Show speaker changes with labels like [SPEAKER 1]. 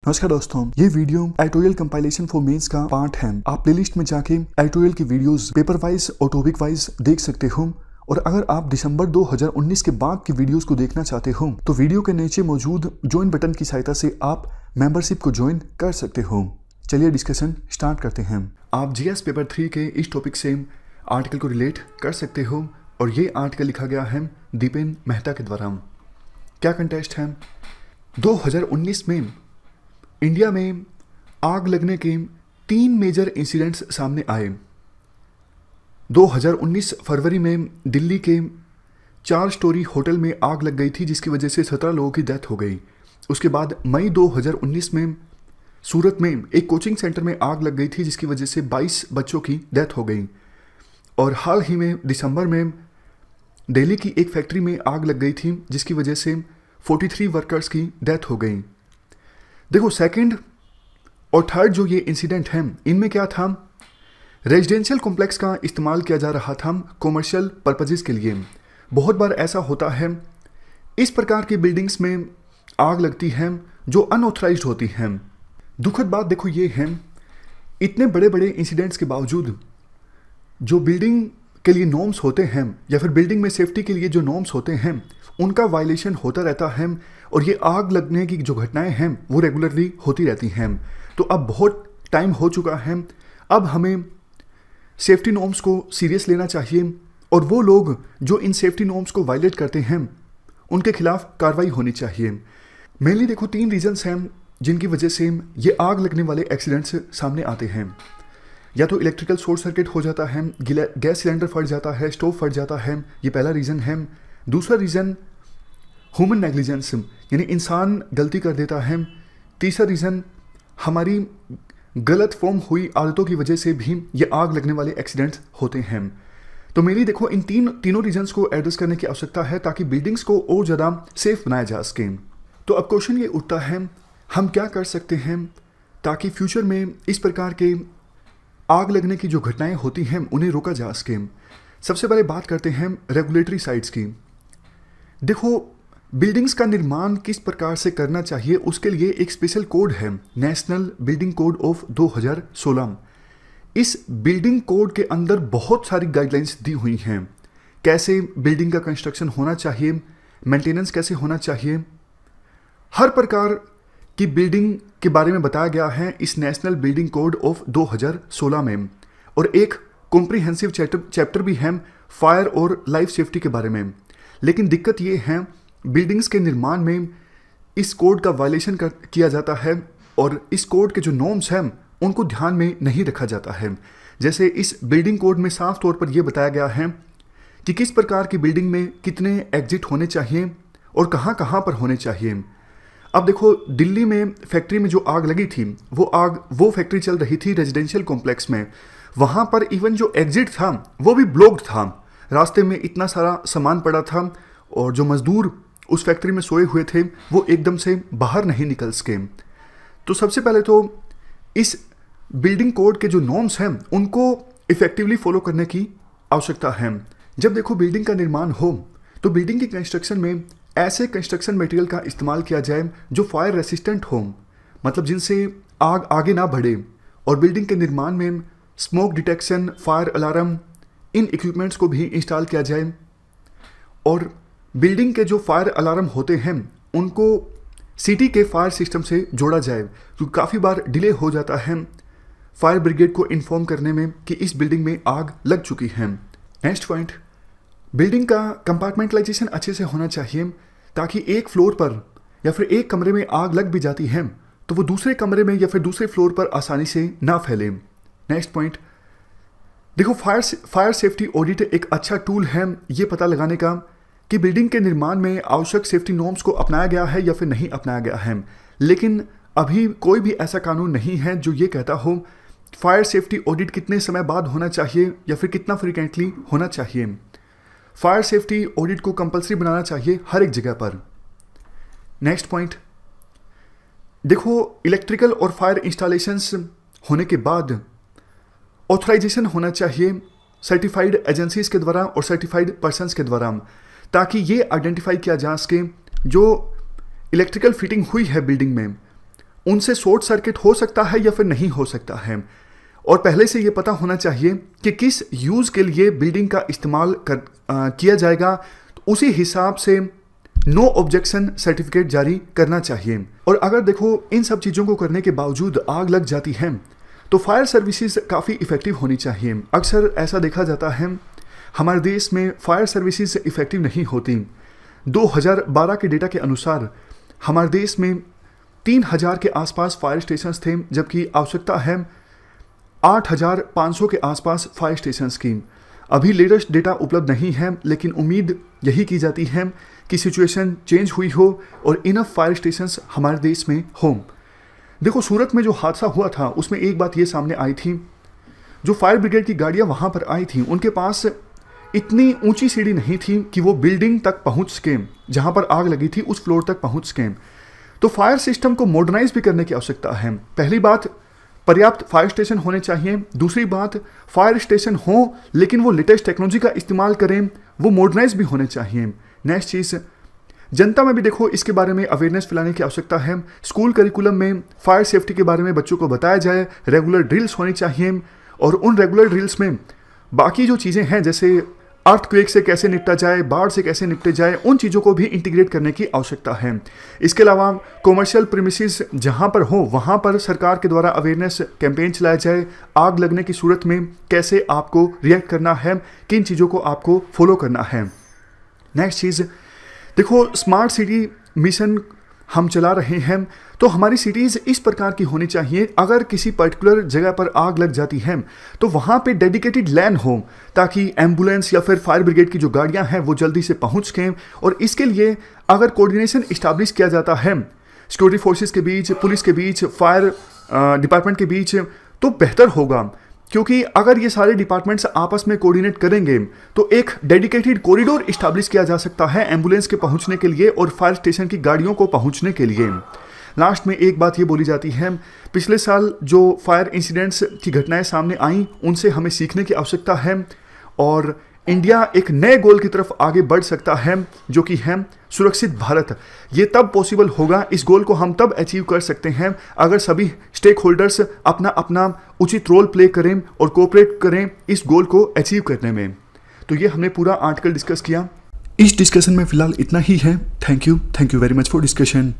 [SPEAKER 1] नमस्कार दोस्तों, ये video editorial compilation for mains का पार्ट है। आप प्लेलिस्ट में जाके एडिटोरियल की वीडियोस पेपर वाइज और टॉपिक वाइज देख सकते हो। और अगर आप दिसंबर 2019 के बाद की वीडियोस को देखना चाहते हो तो वीडियो के नीचे मौजूद ज्वाइन बटन की सहायता से आप मेंबरशिप को ज्वाइन कर सकते हो। चलिए डिस्कशन स्टार्ट करते हैं। आप जीएस पेपर 3 के इस टॉपिक से आर्टिकल को रिलेट कर सकते हो और ये आर्टिकल लिखा गया है दीपेन मेहता के द्वारा। क्या कंटेस्ट है? 2019 में इंडिया में आग लगने के 3 मेजर इंसिडेंट्स सामने आए। 2019 फरवरी में दिल्ली के 4 स्टोरी होटल में आग लग गई थी, जिसकी वजह से 17 लोगों की डेथ हो गई। उसके बाद मई 2019 में सूरत में एक कोचिंग सेंटर में आग लग गई थी, जिसकी वजह से 22 बच्चों की डेथ हो गई। और हाल ही में दिसंबर में दिल्ली की एक फैक्ट्री में आग लग गई थी, जिसकी वजह से 43 वर्कर्स की डेथ हो गई। देखो, सेकंड और थर्ड जो ये इंसिडेंट हैं, इनमें क्या था? रेजिडेंशियल कॉम्प्लेक्स का इस्तेमाल किया जा रहा था कॉमर्शियल पर्पजेस के लिए। बहुत बार ऐसा होता है, इस प्रकार की बिल्डिंग्स में आग लगती है जो अनऑथराइज्ड होती हैं। दुखद बात देखो ये है, इतने बड़े बड़े इंसिडेंट्स के बावजूद जो बिल्डिंग के लिए नॉर्म्स होते हैं या फिर बिल्डिंग में सेफ्टी के लिए जो नॉर्म्स होते हैं, उनका वायलेशन होता रहता है। और ये आग लगने की जो घटनाएं हैं वो रेगुलरली होती रहती हैं। तो अब बहुत टाइम हो चुका है, अब हमें सेफ्टी नॉर्म्स को सीरियस लेना चाहिए और वो लोग जो इन सेफ्टी नॉर्म्स को वायलेट करते हैं उनके खिलाफ कार्रवाई होनी चाहिए। मेनली देखो 3 रीजंस हैं जिनकी वजह से ये आग लगने वाले एक्सीडेंट्स सामने आते हैं। या तो इलेक्ट्रिकल शॉर्ट सर्किट हो जाता है, गैस सिलेंडर फट जाता है, स्टोव फट जाता है, ये पहला रीज़न है। दूसरा रीज़न ह्यूमन नेग्लिजेंस, यानी इंसान गलती कर देता है। तीसरा रीज़न हमारी गलत फॉर्म हुई आदतों की वजह से भी ये आग लगने वाले एक्सीडेंट्स होते हैं। तो मेरी देखो इन तीनों रीजंस को एड्रेस करने की आवश्यकता है ताकि बिल्डिंग्स को और ज़्यादा सेफ बनाया जा सके। तो अब क्वेश्चन ये उठता है, हम क्या कर सकते हैं ताकि फ्यूचर में इस प्रकार के आग लगने की जो घटनाएं होती हैं उन्हें रोका जा सके। सबसे पहले बात करते हैं रेगुलेटरी साइड्स की। देखो, बिल्डिंग्स का निर्माण किस प्रकार से करना चाहिए, उसके लिए एक स्पेशल कोड है, नेशनल बिल्डिंग कोड ऑफ 2016। इस बिल्डिंग कोड के अंदर बहुत सारी गाइडलाइंस दी हुई हैं। कैसे बिल्डिंग का कंस्ट्रक्शन होना चाहिए, मेंटेनेंस कैसे होना चाहिए, हर प्रकार की बिल्डिंग के बारे में बताया गया है इस नेशनल बिल्डिंग कोड ऑफ 2016 में। और एक कॉम्प्रिहेंसिव चैप्टर भी है फायर और लाइफ सेफ्टी के बारे में। लेकिन दिक्कत ये है, बिल्डिंग्स के निर्माण में इस कोड का वायलेशन किया जाता है और इस कोड के जो नॉर्म्स हैं उनको ध्यान में नहीं रखा जाता है। जैसे इस बिल्डिंग कोड में साफ तौर पर यह बताया गया है कि किस प्रकार की बिल्डिंग में कितने एग्जिट होने चाहिए और कहाँ कहाँ पर होने चाहिए। अब देखो, दिल्ली में फैक्ट्री में जो आग लगी थी वो फैक्ट्री चल रही थी रेजिडेंशियल कॉम्प्लेक्स में। वहाँ पर इवन जो एग्जिट था वो भी ब्लॉक्ड था। रास्ते में इतना सारा सामान पड़ा था और जो मजदूर उस फैक्ट्री में सोए हुए थे वो एकदम से बाहर नहीं निकल सके। तो सबसे पहले तो इस बिल्डिंग कोड के जो नॉर्म्स हैं उनको इफेक्टिवली फॉलो करने की आवश्यकता है। जब देखो बिल्डिंग का निर्माण हो तो बिल्डिंग की कंस्ट्रक्शन में ऐसे कंस्ट्रक्शन मटेरियल का इस्तेमाल किया जाए जो फायर रेसिस्टेंट हो, मतलब जिनसे आग आगे ना बढ़े। और बिल्डिंग के निर्माण में स्मोक डिटेक्शन, फायर अलार्म, इन इक्विपमेंट्स को भी इंस्टॉल किया जाए। और बिल्डिंग के जो फायर अलार्म होते हैं उनको सिटी के फायर सिस्टम से जोड़ा जाए, क्योंकि काफ़ी बार डिले हो जाता है फायर ब्रिगेड को इन्फॉर्म करने में कि इस बिल्डिंग में आग लग चुकी है। नेक्स्ट पॉइंट, बिल्डिंग का कंपार्टमेंटलाइजेशन अच्छे से होना चाहिए ताकि एक फ्लोर पर या फिर एक कमरे में आग लग भी जाती है तो वो दूसरे कमरे में या फिर दूसरे फ्लोर पर आसानी से ना फैले। नेक्स्ट पॉइंट, देखो फायर सेफ्टी ऑडिट एक अच्छा टूल है ये पता लगाने का कि बिल्डिंग के निर्माण में आवश्यक सेफ्टी नॉर्म्स को अपनाया गया है या फिर नहीं अपनाया गया है। लेकिन अभी कोई भी ऐसा कानून नहीं है जो ये कहता हो फायर सेफ्टी ऑडिट कितने समय बाद होना चाहिए या फिर कितना फ्रीक्वेंटली होना चाहिए। फायर सेफ्टी ऑडिट को कंपलसरी बनाना चाहिए हर एक जगह पर। नेक्स्ट पॉइंट, देखो इलेक्ट्रिकल और फायर इंस्टॉलेशंस होने के बाद ऑथराइजेशन होना चाहिए सर्टिफाइड एजेंसीज के द्वारा और सर्टिफाइड पर्सन्स के द्वारा, ताकि ये आइडेंटिफाई किया जा सके जो इलेक्ट्रिकल फिटिंग हुई है बिल्डिंग में उनसे शॉर्ट सर्किट हो सकता है या फिर नहीं हो सकता है, और पहले से ये पता होना चाहिए कि किस यूज़ के लिए बिल्डिंग का इस्तेमाल किया जाएगा। तो उसी हिसाब से नो ऑब्जेक्शन सर्टिफिकेट जारी करना चाहिए। और अगर देखो इन सब चीज़ों को करने के बावजूद आग लग जाती है तो फायर सर्विसेज काफ़ी इफ़ेक्टिव होनी चाहिए। अक्सर ऐसा देखा जाता है हमारे देश में फायर सर्विसेज इफ़ेक्टिव नहीं होती। 2012 के डेटा के अनुसार हमारे देश में 3000 के आसपास फायर स्टेशंस थे, जबकि आवश्यकता है 8500 के आसपास फायर स्टेशंस की। अभी लेटेस्ट डेटा उपलब्ध नहीं है, लेकिन उम्मीद यही की जाती है कि सिचुएशन चेंज हुई हो और इनफ फायर स्टेशंस हमारे देश में हों। देखो सूरत में जो हादसा हुआ था उसमें एक बात ये सामने आई थी, जो फायर ब्रिगेड की गाड़ियाँ वहाँ पर आई थी उनके पास इतनी ऊंची सीढ़ी नहीं थी कि वो बिल्डिंग तक पहुँच सकें, जहाँ पर आग लगी थी उस फ्लोर तक पहुँच सकें। तो फायर सिस्टम को मॉडर्नाइज भी करने की आवश्यकता है। पहली बात, पर्याप्त फायर स्टेशन होने चाहिए। दूसरी बात, फायर स्टेशन हो लेकिन वो लेटेस्ट टेक्नोलॉजी का इस्तेमाल करें, वो मॉडर्नाइज भी होने चाहिए। नेक्स्ट चीज़, जनता में भी देखो इसके बारे में अवेयरनेस फैलाने की आवश्यकता है। स्कूल करिकुलम में फायर सेफ्टी के बारे में बच्चों को बताया जाए, रेगुलर ड्रिल्स होनी चाहिए, और उन रेगुलर ड्रिल्स में बाकी जो चीज़ें हैं जैसे अर्थक्वेक से कैसे निपटा जाए, बाढ़ से कैसे निपटे जाए, उन चीज़ों को भी इंटीग्रेट करने की आवश्यकता है। इसके अलावा कॉमर्शियल प्रीमिसेस जहाँ पर हो वहाँ पर सरकार के द्वारा अवेयरनेस कैंपेन चलाया जाए। आग लगने की सूरत में कैसे आपको रिएक्ट करना है, किन चीज़ों को आपको फॉलो करना है। नेक्स्ट चीज़, देखो स्मार्ट सिटी मिशन हम चला रहे हैं, तो हमारी सिटीज़ इस प्रकार की होनी चाहिए, अगर किसी पर्टिकुलर जगह पर आग लग जाती है तो वहाँ पे डेडिकेटेड लैन हो, ताकि एम्बुलेंस या फिर फायर ब्रिगेड की जो गाड़ियाँ हैं वो जल्दी से पहुँच सकें। और इसके लिए अगर कोऑर्डिनेशन इस्टेब्लिश किया जाता है सिक्योरिटी फोर्सेस के बीच, पुलिस के बीच, फायर डिपार्टमेंट के बीच, तो बेहतर होगा। क्योंकि अगर ये सारे डिपार्टमेंट्स आपस में कोऑर्डिनेट करेंगे तो एक डेडिकेटेड कॉरिडोर इस्टेब्लिश किया जा सकता है एम्बुलेंस के पहुंचने के लिए और फायर स्टेशन की गाड़ियों को पहुंचने के लिए। लास्ट में एक बात ये बोली जाती है, पिछले साल जो फायर इंसिडेंट्स की घटनाएं सामने आईं उनसे हमें सीखने की आवश्यकता है, और इंडिया एक नए गोल की तरफ आगे बढ़ सकता है जो कि है सुरक्षित भारत। ये तब पॉसिबल होगा, इस गोल को हम तब अचीव कर सकते हैं अगर सभी स्टेक होल्डर्स अपना अपना उचित रोल प्ले करें और कोऑपरेट करें इस गोल को अचीव करने में। तो ये हमने पूरा आर्टिकल डिस्कस किया। इस डिस्कशन में फिलहाल इतना ही है। Thank you very much for discussion.